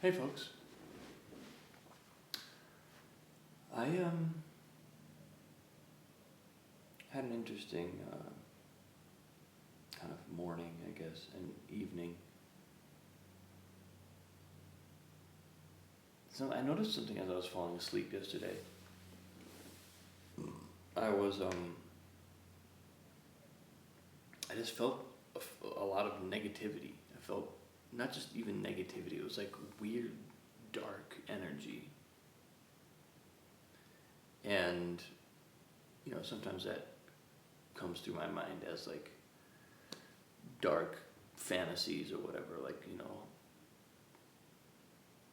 Hey folks, I had an interesting kind of morning, I guess, and evening. So I noticed something as I was falling asleep yesterday. I was I just felt a lot of negativity. I felt not just even negativity; it was like weird, dark energy. And sometimes that comes through my mind as like dark fantasies or whatever,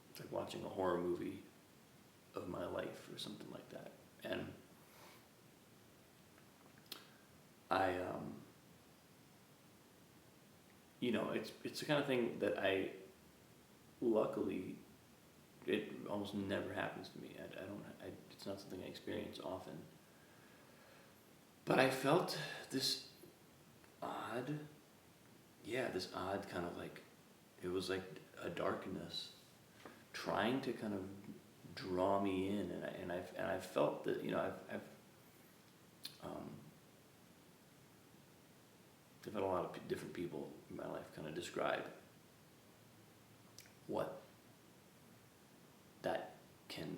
it's like watching a horror movie of my life or something like that. And I it's the kind of thing that luckily it almost never happens to me. It's not something I experience often. But I felt this odd, this odd kind of like, it was like a darkness trying to kind of draw me in, and I felt that I've had a lot of different people in my life kind of describe what that can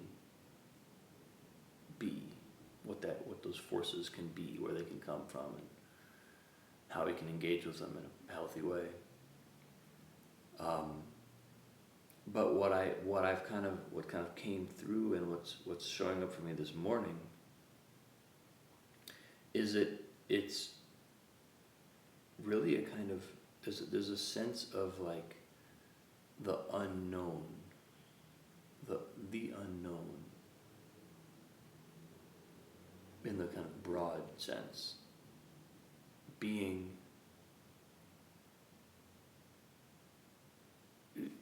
be, what those forces can be, where they can come from, and how we can engage with them in a healthy way. But what kind of came through, and what's showing up for me this morning is that it's really a kind of, there's a sense of like the unknown, the unknown in the kind of broad sense, being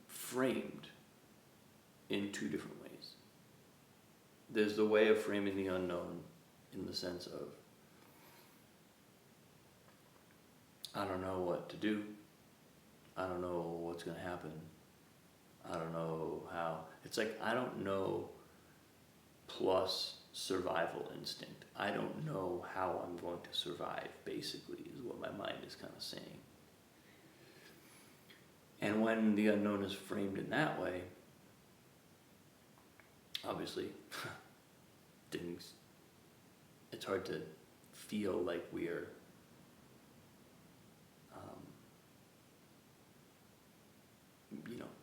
framed in two different ways. There's the way of framing the unknown in the sense of, I don't know what to do, I don't know what's going to happen, I don't know how. It's like, I don't know plus survival instinct. I don't know how I'm going to survive, basically, is what my mind is kind of saying. And when the unknown is framed in that way, obviously, it's hard to feel like we're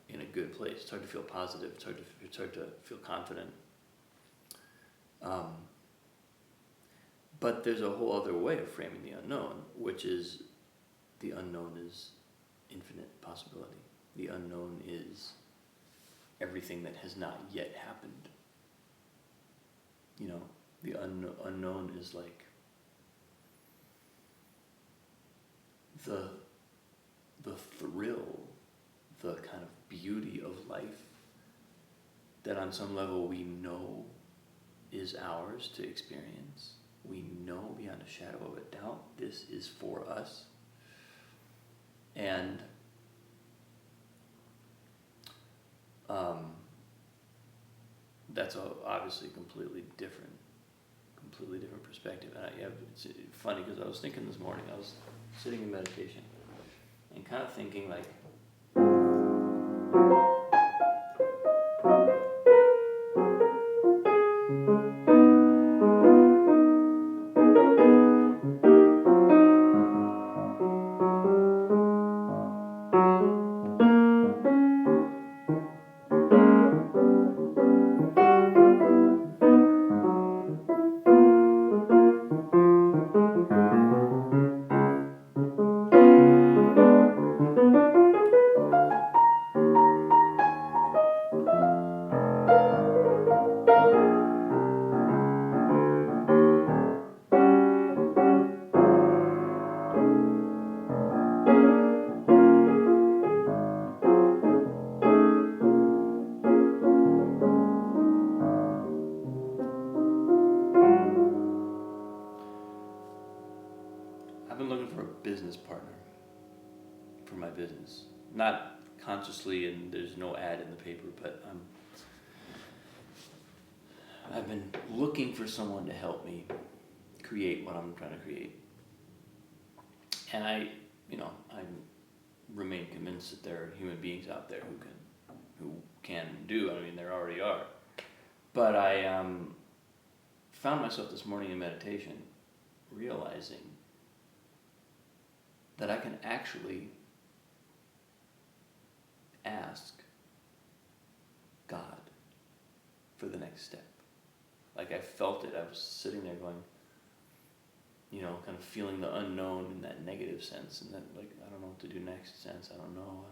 in a good place. It's hard to feel positive. It's hard to feel confident. But there's a whole other way of framing the unknown, which is the unknown is infinite possibility. The unknown is everything that has not yet happened. The unknown is like the thrill, the kind of beauty of life that on some level we know is ours to experience. We know beyond a shadow of a doubt this is for us. And that's obviously completely different perspective. And it's funny because I was thinking this morning, I was sitting in meditation and kind of thinking like, I've been looking for a business partner for my business. Not consciously, and there's no ad in the paper, but I've been looking for someone to help me create what I'm trying to create. And I remain convinced that there are human beings out there who can do. I mean, there already are. But I found myself this morning in meditation realizing that I can actually ask God for the next step. Like, I felt it. I was sitting there going, kind of feeling the unknown in that negative sense, and then, like, I don't know what to do next sense. I don't know.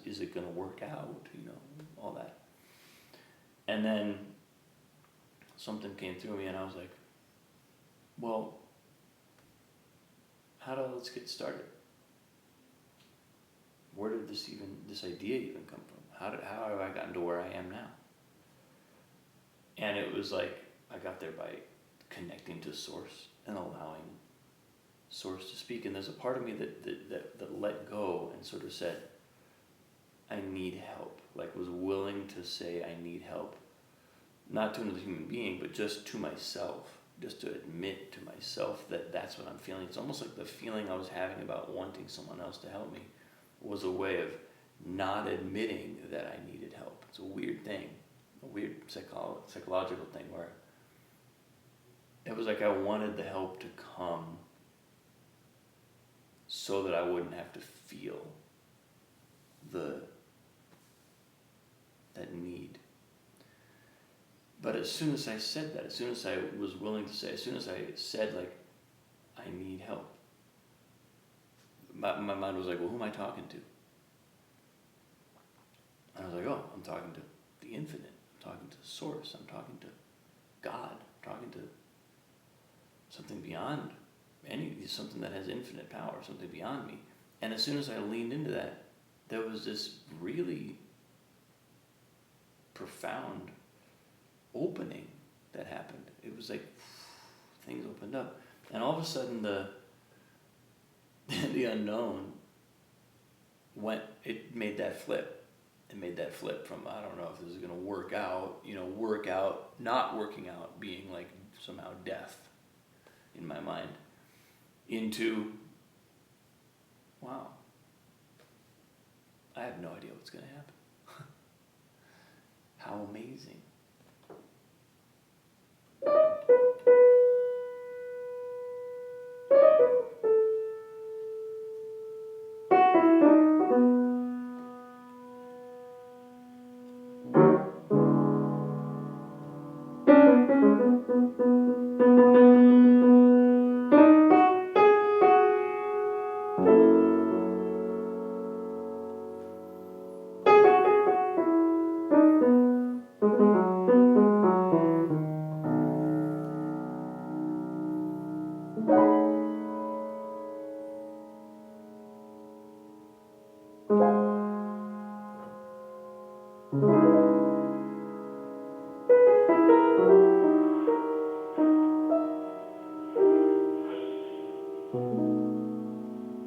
Is it going to work out? All that. And then something came through me, and I was like, well, let's get started. Where did this idea even come from? How have I gotten to where I am now? And it was like, I got there by connecting to Source and allowing Source to speak. And there's a part of me that let go and sort of said, I need help. Like, was willing to say I need help. Not to another human being, but just to myself. Just to admit to myself that that's what I'm feeling. It's almost like the feeling I was having about wanting someone else to help me was a way of not admitting that I needed help. It's a weird thing, a weird psychological thing where it was like I wanted the help to come so that I wouldn't have to feel that need. But as soon as I said that, as soon as I was willing to say, as soon as I said, like, I need help, my mind was like, well, who am I talking to? And I was like, oh, I'm talking to the infinite. I'm talking to Source. I'm talking to God. I'm talking to something beyond something that has infinite power, something beyond me. And as soon as I leaned into that, there was this really profound opening that happened. It was like things opened up, and all of a sudden the unknown made that flip. It made that flip from, I don't know if this is going to work out, not working out being like somehow death in my mind, into, wow, I have no idea what's going to happen. How amazing.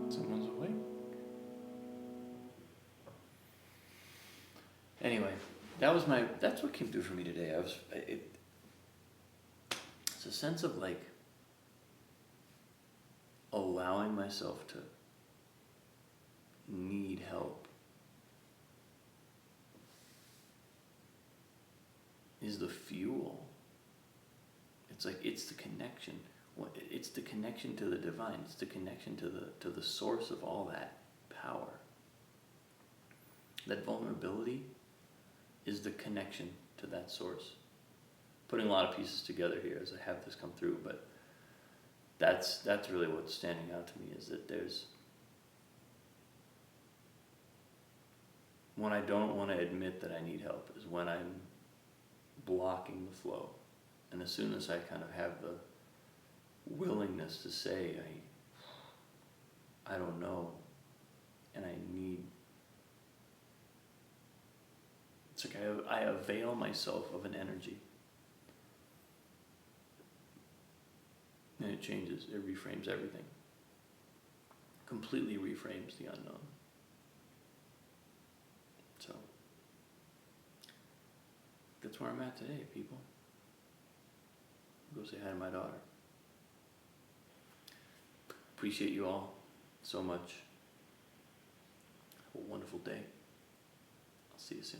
Someone's awake. Anyway, that's what came through for me today. It's a sense of like allowing myself to need help is the fuel. It's like, it's the connection. It's the connection to the divine. It's the connection to the source of all that power. That vulnerability is the connection to that source. Putting a lot of pieces together here as I have this come through, but that's really what's standing out to me, is that there's, when I don't want to admit that I need help is when I'm blocking the flow. And as soon as I kind of have the willingness to say, I don't know, and I need, it's like I avail myself of an energy. And it changes, it reframes everything. Completely reframes the unknown. that's where I'm at today, people. Go say hi to my daughter. Appreciate you all so much. Have a wonderful day. I'll see you soon.